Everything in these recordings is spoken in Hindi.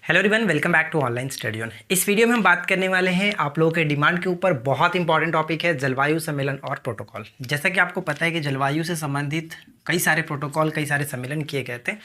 Hello everyone, welcome back to online study on. इस वीडियो में हम बात करने वाले हैं आप लोगों के डिमांड के ऊपर। बहुत इंपॉर्टेंट टॉपिक है जलवायु सम्मेलन और प्रोटोकॉल। जैसा कि आपको पता है कि जलवायु से संबंधित कई सारे प्रोटोकॉल, कई सारे सम्मेलन किए गए थे,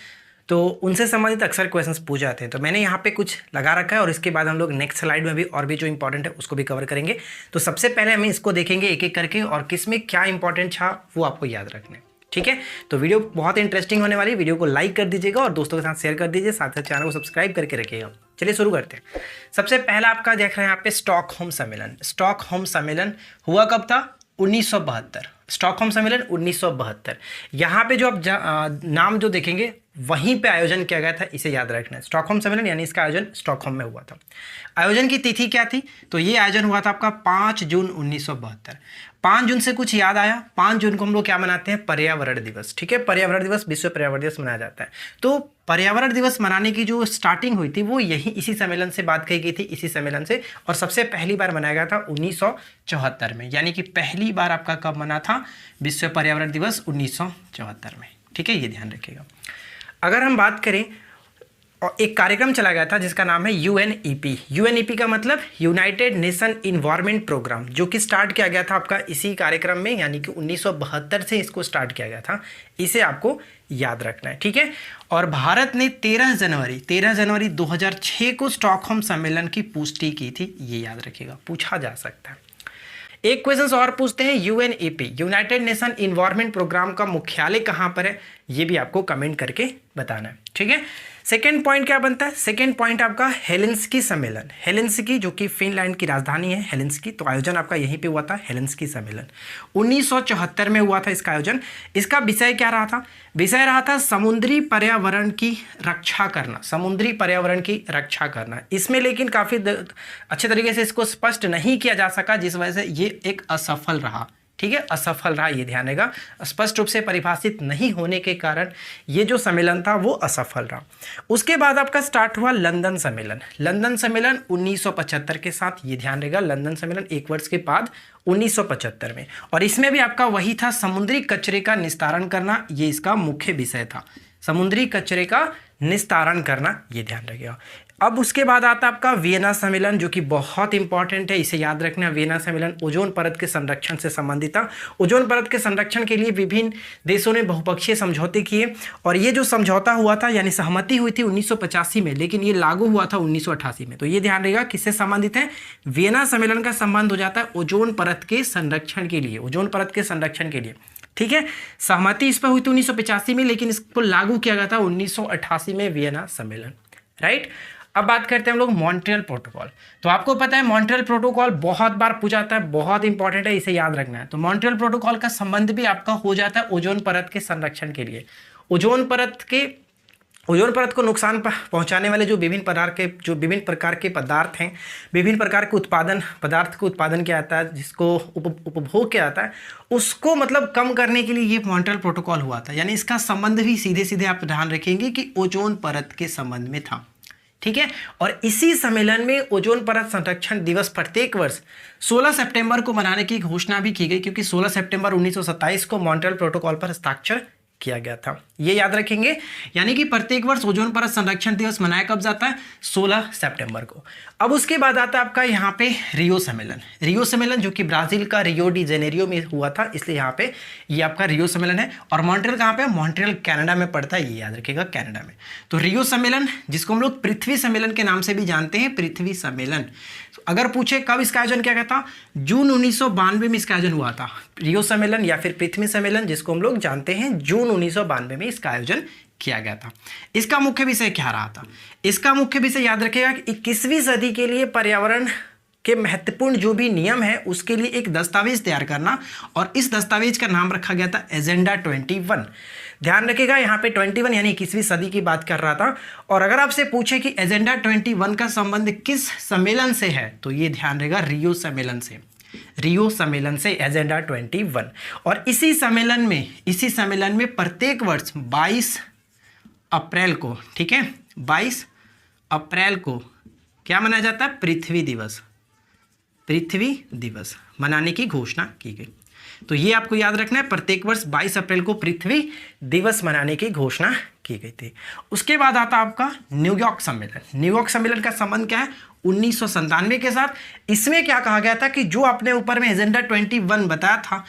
तो उनसे संबंधित अक्सर क्वेश्चंस पूछ जाते हैं। तो मैंने यहाँ पे कुछ लगा रखा है और इसके बाद हम लोग नेक्स्ट स्लाइड में भी और भी जो इंपॉर्टेंट है उसको भी कवर करेंगे। तो सबसे पहले हम इसको देखेंगे एक एक करके और किस में क्या इंपॉर्टेंट था वो आपको याद रखना है, ठीक है। तो वीडियो बहुत इंटरेस्टिंग होने वाली है। वीडियो को लाइक कर दीजिएगा और दोस्तों के साथ शेयर कर दीजिए, साथ साथ चैनल को सब्सक्राइब करके रखिएगा। चलिए शुरू करते हैं। सबसे पहला आपका देख रहे हैं यहाँ पे स्टॉकहोम सम्मेलन। स्टॉकहोम सम्मेलन हुआ कब था? 1972। स्टॉकहोम सम्मेलन 1972। यहाँ पे जो आप नाम जो देखेंगे वहीं पे आयोजन किया गया था, इसे याद रखना है। स्टॉकहोम सम्मेलन यानी इसका आयोजन स्टॉकहोम में हुआ था। आयोजन की तिथि क्या थी? तो ये आयोजन हुआ था आपका 5 जून 1972। 5 जून से कुछ याद आया? 5 जून को हम लोग क्या मनाते हैं? पर्यावरण दिवस, ठीक है। पर्यावरण दिवस, विश्व पर्यावरण दिवस मनाया जाता है। तो पर्यावरण दिवस मनाने की जो स्टार्टिंग हुई थी वो यही इसी सम्मेलन से बात कही गई थी, इसी सम्मेलन से। और सबसे पहली बार मनाया गया था 1974 में, यानी कि पहली बार आपका कब मना था? विश्व पर्यावरण दिवस 1974 में, ठीक है, ये ध्यान रखिएगा। अगर हम बात करें, और एक कार्यक्रम चला गया था जिसका नाम है यूएनईपी। यूएनईपी का मतलब यूनाइटेड नेशन इन्वायरमेंट प्रोग्राम, जो कि स्टार्ट किया गया था आपका इसी कार्यक्रम में, यानी कि 1972 से इसको स्टार्ट किया गया था। इसे आपको याद रखना है, ठीक है। और भारत ने 13 जनवरी 2006 को स्टॉकहोम सम्मेलन की पुष्टि की थी, ये याद रखिएगा, पूछा जा सकता है। एक क्वेश्चन और पूछते हैं, UNEP united nation environment programme का मुख्यालय कहाँ पर है? ये भी आपको कमेंट करके बताना है, ठीक है। सेकेंड पॉइंट क्या बनता है? सेकेंड पॉइंट आपका हेलेंस्की सम्मेलन। हेलेंस्की जो कि फिनलैंड की राजधानी है, हेलेंस्की, तो आयोजन आपका यहीं पे हुआ था, हेलेंस्की सम्मेलन 1974 में हुआ था इसका आयोजन। इसका विषय क्या रहा था? विषय रहा था समुद्री पर्यावरण की रक्षा करना, समुद्री पर्यावरण की रक्षा करना। इसमें लेकिन काफ़ी अच्छे तरीके से इसको स्पष्ट नहीं किया जा सका, जिस वजह से ये एक असफल रहा, ठीक है, असफल रहा, ये ध्यान रहेगा। स्पष्ट रूप से परिभाषित नहीं होने के कारण ये जो सम्मेलन था वो असफल रहा। उसके बाद आपका स्टार्ट हुआ लंदन सम्मेलन। लंदन सम्मेलन 1975 के साथ, ये ध्यान रहेगा, लंदन सम्मेलन एक वर्ष के बाद 1975 में। और इसमें भी आपका वही था, समुद्री कचरे का निस्तारण करना, ये इसका मुख्य विषय था, समुद्री कचरे का निस्तारण करना, ये ध्यान रखिएगा। अब उसके बाद आता है आपका वियना सम्मेलन, जो कि बहुत इंपॉर्टेंट है, इसे याद रखना। वियना सम्मेलन ओजोन परत के संरक्षण से संबंधित था। ओजोन परत के संरक्षण के लिए विभिन्न देशों ने बहुपक्षीय समझौते किए, और ये जो समझौता हुआ था यानी सहमति हुई थी 1985 में, लेकिन ये लागू हुआ था 1988 में। तो ये ध्यान रहेगा, किससे संबंधित है? वियना सम्मेलन का संबंध हो जाता है ओजोन परत के संरक्षण के लिए, ओजोन परत के संरक्षण के लिए, ठीक है। सहमति इस पर हुई थी 1985 में, लेकिन इसको लागू किया गया था 1988 में, वियना सम्मेलन, राइट। अब बात करते हैं हम लोग मॉन्ट्रियल प्रोटोकॉल। तो आपको पता है मॉन्ट्रियल प्रोटोकॉल बहुत बार पूछा जाता है, बहुत इंपॉर्टेंट है, इसे याद रखना है। तो मॉन्ट्रियल प्रोटोकॉल का संबंध भी आपका हो जाता है ओजोन परत के संरक्षण के लिए। ओजोन परत को नुकसान पहुंचाने वाले जो विभिन्न प्रकार के पदार्थ हैं, विभिन्न प्रकार के पदार्थ को उत्पादन किया जाता है, जिसको उपभोग किया जाता है, उसको मतलब कम करने के लिए ये मॉन्ट्रियल प्रोटोकॉल हुआ था। यानी इसका संबंध भी सीधे सीधे आप ध्यान रखेंगे कि ओजोन परत के संबंध में था, ठीक है। और इसी सम्मेलन में ओजोन परत संरक्षण दिवस प्रत्येक वर्ष 16 सितंबर को मनाने की घोषणा भी की गई, क्योंकि 16 सितंबर 1927 को मॉन्ट्रियल प्रोटोकॉल पर हस्ताक्षर किया गया था, ये याद रखेंगे। यानी कि प्रत्येक वर्ष ओजोन परत संरक्षण दिवस मनाया कब जाता है? 16 सितंबर को। अब उसके बाद आता है आपका यहाँ पे रियो सम्मेलन। रियो सम्मेलन जो कि ब्राजील का रियो डी जेनेरियो में हुआ था, इसलिए यहाँ पे ये आपका रियो सम्मेलन है। और मॉन्ट्रियल कहाँ पे? मॉन्ट्रियल कनाडा में पड़ता है, ये याद रखिएगा, कनाडा में। तो रियो सम्मेलन, जिसको हम लोग पृथ्वी सम्मेलन के नाम से भी जानते हैं, पृथ्वी सम्मेलन, अगर पूछे कब इसका आयोजन किया गया था? जून 1992 में इसका आयोजन हुआ था। रियो सम्मेलन या फिर पृथ्वी सम्मेलन, जिसको हम लोग जानते हैं, जून 1992 में इसका आयोजन किया गया था। इसका मुख्य विषय क्या रहा था? इसका मुख्य विषय याद रखिएगा कि 21वीं सदी के लिए पर्यावरण के महत्वपूर्ण जो भी नियम है उसके लिए एक दस्तावेज तैयार करना, और इस दस्तावेज का नाम रखा गया था एजेंडा 21। ध्यान रखिएगा, यहाँ पे 21 यानी 21वीं सदी की बात कर रहा था। और अगर आपसे पूछे कि एजेंडा 21 का संबंध किस सम्मेलन से है, तो ये ध्यान रहेगा, रियो सम्मेलन से, रियो सम्मेलन से एजेंडा 21। और इसी सम्मेलन में प्रत्येक वर्ष 22 अप्रैल को, ठीक है, 22 अप्रैल को क्या मनाया जाता है? पृथ्वी दिवस मनाने की घोषणा की गई। तो ये आपको याद रखना है, प्रत्येक वर्ष 22 अप्रैल को पृथ्वी दिवस मनाने की घोषणा की गई थी। उसके बाद आता आपका न्यूयॉर्क सम्मेलन। न्यूयॉर्क सम्मेलन का संबंध क्या है? 1997 के साथ। इसमें क्या कहा गया था कि जो अपने ऊपर में एजेंडा 21 बताया था,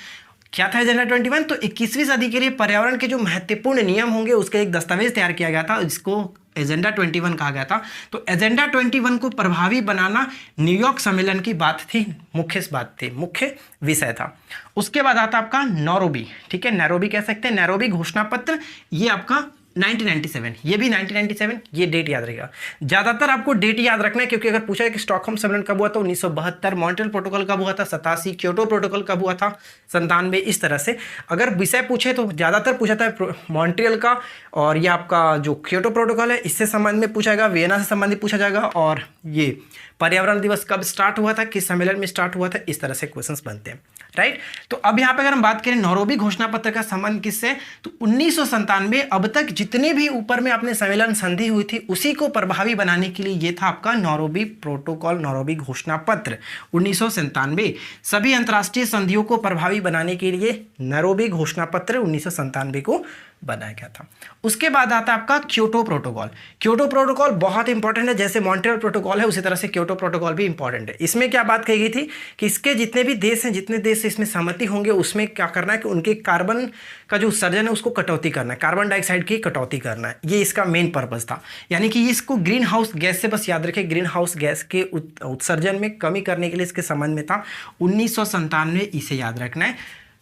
क्या था एजेंडा 21? तो 21वीं सदी के लिए पर्यावरण के जो महत्वपूर्ण नियम होंगे उसका एक दस्तावेज तैयार किया गया था, जिसको एजेंडा 21 कहा गया था। तो एजेंडा 21 को प्रभावी बनाना न्यूयॉर्क सम्मेलन की बात थी, मुख्य विषय था। उसके बाद आता आपका नैरोबी, ठीक है, नैरोबी कह सकते हैं, नैरोबी घोषणा पत्र, ये आपका 1997, ये भी 1997, ये डेट याद रहेगा। ज़्यादातर आपको डेट याद रखना है, क्योंकि अगर पूछा है कि स्टॉकहोम सम्मेलन कब हुआ था, 1972, मॉन्ट्रियल प्रोटोकॉल कब हुआ था, 87, क्योटो प्रोटोकॉल कब हुआ था, 97, इस तरह से अगर विषय पूछे तो ज़्यादातर पूछा था मॉन्ट्रियल का, और ये आपका जो क्योटो प्रोटोकॉल है इससे संबंध में पूछा जाएगा, वियना से संबंधित पूछा जाएगा, और ये पर्यावरण दिवस कब स्टार्ट हुआ था, किस सम्मेलन में स्टार्ट हुआ था, इस तरह से क्वेश्चंस बनते हैं, राइट। तो अब यहाँ पे अगर हम बात करें नैरोबी घोषणा पत्र का संबंध किससे, तो 1997 अब तक जितने भी ऊपर में आपने सम्मेलन संधि हुई थी उसी को प्रभावी बनाने के लिए ये था आपका नैरोबी प्रोटोकॉल, नैरोबी घोषणा पत्र 1997। सभी अंतर्राष्ट्रीय संधियों को प्रभावी बनाने के लिए नैरोबी घोषणा पत्र 1997 को बनाया गया था। उसके बाद आता है आपका क्योटो प्रोटोकॉल। क्योटो प्रोटोकॉल बहुत इंपॉर्टेंट है, जैसे मॉन्ट्रियल प्रोटोकॉल है उसी तरह से क्योटो प्रोटोकॉल भी इंपॉर्टेंट है। इसमें क्या बात कही गई थी कि इसके जितने भी देश हैं, जितने देश इसमें सहमति होंगे उसमें क्या करना है कि उनके कार्बन का जो उत्सर्जन है उसको कटौती करना है, कार्बन डाइऑक्साइड की कटौती करना है, ये इसका मेन पर्पज था। यानी कि इसको ग्रीन हाउस गैस से बस याद रखें, ग्रीन हाउस गैस के उत्सर्जन में कमी करने के लिए इसके संबंध में था 1997, इसे याद रखना है,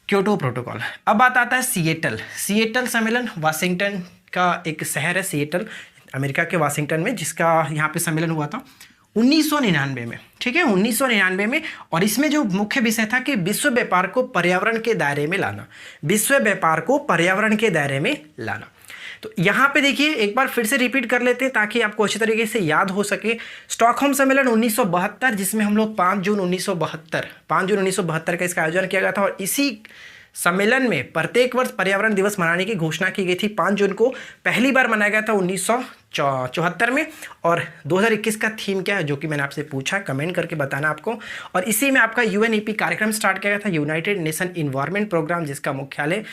क्योटो प्रोटोकॉल। अब बात आता है सिएटल सम्मेलन, वाशिंगटन का एक शहर है सिएटल, अमेरिका के वाशिंगटन में, जिसका यहाँ पे सम्मेलन हुआ था 1999 में, ठीक है, 1999 में। और इसमें जो मुख्य विषय था कि विश्व व्यापार को पर्यावरण के दायरे में लाना, विश्व व्यापार को पर्यावरण के दायरे में लाना। तो यहाँ पे देखिए एक बार फिर से रिपीट कर लेते हैं ताकि आपको अच्छी तरीके से याद हो सके। स्टॉकहोम सम्मेलन 1972, जिसमें हम लोग 5 जून 1972 का इसका आयोजन किया गया था, और इसी सम्मेलन में प्रत्येक वर्ष पर्यावरण दिवस मनाने की घोषणा की गई थी। 5 जून को पहली बार मनाया गया था 1974 में। और 2021 का थीम क्या है, जो कि मैंने आपसे पूछा, कमेंट करके बताना आपको। और इसी में आपका UNEP कार्यक्रम स्टार्ट किया गया था, यूनाइटेड नेशन इन्वायरमेंट प्रोग्राम, जिसका मुख्यालय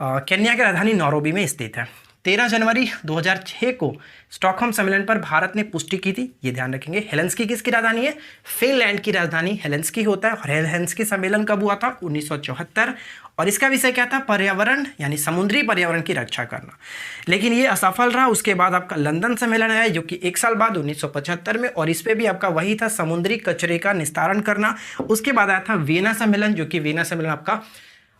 केन्या की राजधानी नैरोबी में स्थित है। 13 जनवरी 2006 को स्टॉकहोम सम्मेलन पर भारत ने पुष्टि की थी, ये ध्यान रखेंगे। हेलेंस्की किसकी राजधानी है? फिनलैंड की राजधानी हेलेंस्की होता है। और हेलेंस्की सम्मेलन कब हुआ था? 1974। और इसका विषय क्या था? पर्यावरण, यानी समुद्री पर्यावरण की रक्षा करना। लेकिन ये असफल रहा। उसके बाद आपका लंदन सम्मेलन आया, जो कि 1 साल बाद 1975 में, और इस पर भी आपका वही था, समुद्री कचरे का निस्तारण करना। उसके बाद आया था वियना सम्मेलन, जो कि वियना सम्मेलन आपका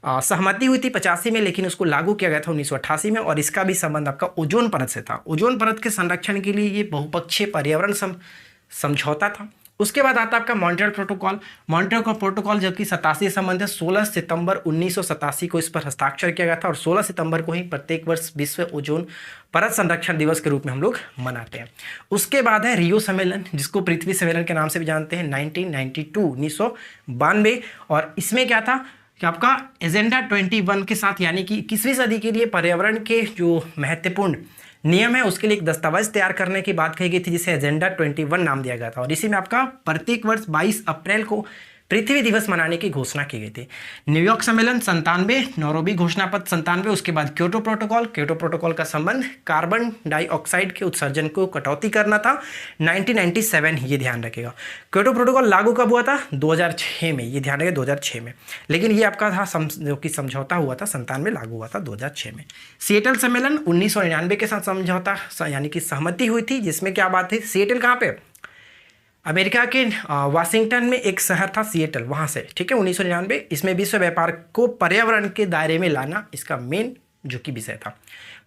सहमति हुई थी 85 में, लेकिन उसको लागू किया गया था 1988 में। और इसका भी संबंध आपका ओजोन परत से था। ओजोन परत के संरक्षण के लिए ये बहुपक्षीय पर्यावरण समझौता था। उसके बाद आता आपका मॉन्ट्रियल प्रोटोकॉल। मॉन्ट्रियल प्रोटोकॉल जबकि 87 संबंध है, 16 सितंबर 1987 को इस पर हस्ताक्षर किया गया था। और 16 सितंबर को ही प्रत्येक वर्ष विश्व ओजोन परत संरक्षण दिवस के रूप में हम लोग मनाते हैं। उसके बाद है रियो सम्मेलन, जिसको पृथ्वी सम्मेलन के नाम से भी जानते हैं, 1992। और इसमें क्या था कि आपका एजेंडा 21 के साथ, यानी कि 21वीं सदी के लिए पर्यावरण के जो महत्वपूर्ण नियम है उसके लिए एक दस्तावेज तैयार करने की बात कही गई थी, जिसे एजेंडा 21 नाम दिया गया था। और इसी में आपका प्रत्येक वर्ष 22 अप्रैल को पृथ्वी दिवस मनाने की घोषणा की गई थी। न्यूयॉर्क सम्मेलन 97, नैरोबी घोषणा पत्र 97। उसके बाद क्योटो प्रोटोकॉल का संबंध कार्बन डाइऑक्साइड के उत्सर्जन को कटौती करना था, 1997, ये ध्यान रखेगा। क्योटो प्रोटोकॉल लागू कब हुआ था? 2006 में, ये ध्यान रखेगा, 2006 में। लेकिन ये आपका था जो कि समझौता हुआ था 97 में, लागू हुआ था 2006 में। सिएटल सम्मेलन 1999 के साथ समझौता, यानी कि सहमति हुई थी, जिसमें क्या बात थी? सिएटल कहाँ पे? अमेरिका के वाशिंगटन में एक शहर था सिएटल, वहाँ से, ठीक है, 1999। इसमें विश्व व्यापार को पर्यावरण के दायरे में लाना इसका मेन जो कि विषय था,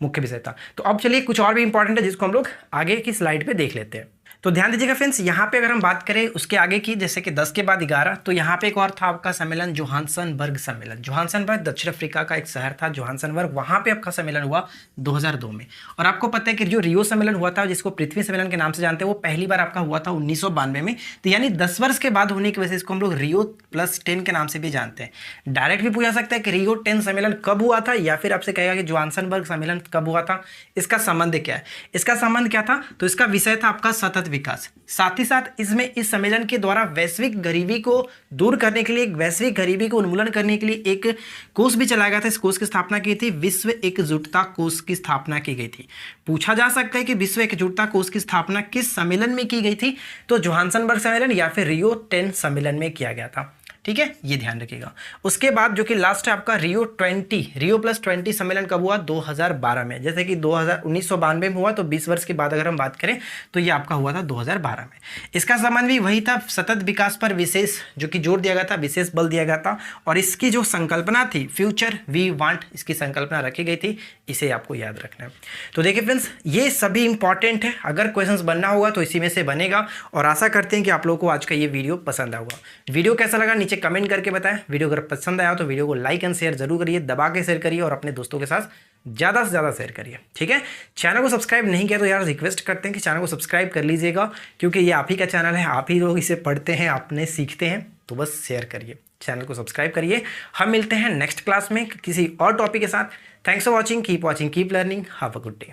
मुख्य विषय था। तो अब चलिए कुछ और भी इंपॉर्टेंट है जिसको हम लोग आगे की स्लाइड पे देख लेते हैं। तो ध्यान दीजिएगा फ्रेंड्स, यहाँ पे अगर हम बात करें उसके आगे की, जैसे कि 10 के बाद 11, तो यहाँ पे एक और था आपका सम्मेलन, जोहान्सनबर्ग सम्मेलन। जोहान्सनबर्ग दक्षिण अफ्रीका का एक शहर था जोहान्सनबर्ग, वहाँ पे आपका सम्मेलन हुआ 2002 में। और आपको पता है कि जो रियो सम्मेलन हुआ था, जिसको पृथ्वी सम्मेलन के नाम से जानते हैं, वो पहली बार आपका हुआ था 1992 में। तो यानी 10 वर्ष के बाद होने की वजह से इसको हम लोग रियो +10 के नाम से भी जानते हैं। डायरेक्ट भी पूछा सकता है कि रियो 10 सम्मेलन कब हुआ था, या फिर आपसे कहेगा कि जोहान्सनबर्ग सम्मेलन कब हुआ था। इसका संबंध क्या है? इसका संबंध क्या था? तो इसका विषय था आपका सतत विकास। साथ ही साथ इसमें इस सम्मेलन के द्वारा वैश्विक गरीबी को दूर करने के लिए, एक वैश्विक गरीबी को उन्मूलन करने के लिए एक कोष भी चलाया गया था। इस कोष की स्थापना की थी, विश्व एकजुटता कोष की स्थापना की गई थी। पूछा जा सकता है कि विश्व एकजुटता कोष की स्थापना किस सम्मेलन में की गई थी, तो जोहान्सबर्ग सम्मेलन या फिर रियो 10 सम्मेलन में किया गया था। ठीक है, ये ध्यान रखिएगा। उसके बाद जो कि लास्ट है आपका रियो प्लस 20 सम्मेलन कब हुआ? 2012 में। जैसे कि 1992 में हुआ, तो 20 वर्ष के बाद अगर हम बात करें तो ये आपका हुआ था 2012 में। इसका संबंध भी वही था, सतत विकास पर विशेष जो कि जोर दिया गया था, विशेष बल दिया गया था। और इसकी जो संकल्पना थी, फ्यूचर वी वांट, इसकी संकल्पना रखी गई थी। इसे आपको याद रखना है। तो देखिए फ्रेंड्स, ये सभी इंपॉर्टेंट है। अगर क्वेश्चंस बनना होगा तो इसी में से बनेगा। और आशा करते हैं कि आप लोगों को आज का ये वीडियो पसंद आएगा। वीडियो कैसा लगा नीचे कमेंट करके बताएं। वीडियो अगर पसंद आया तो वीडियो को लाइक एंड शेयर जरूर करिए, दबा के शेयर करिए और अपने दोस्तों के साथ ज़्यादा से ज़्यादा शेयर करिए। ठीक है, चैनल को सब्सक्राइब नहीं किया तो यार रिक्वेस्ट करते हैं कि चैनल को सब्सक्राइब कर लीजिएगा, क्योंकि ये आप ही का चैनल है, आप ही लोग इसे पढ़ते हैं, आपने सीखते हैं। तो बस शेयर करिए, चैनल को सब्सक्राइब करिए। हम मिलते हैं नेक्स्ट क्लास में किसी और टॉपिक के साथ। Thanks for watching, keep learning, have a good day.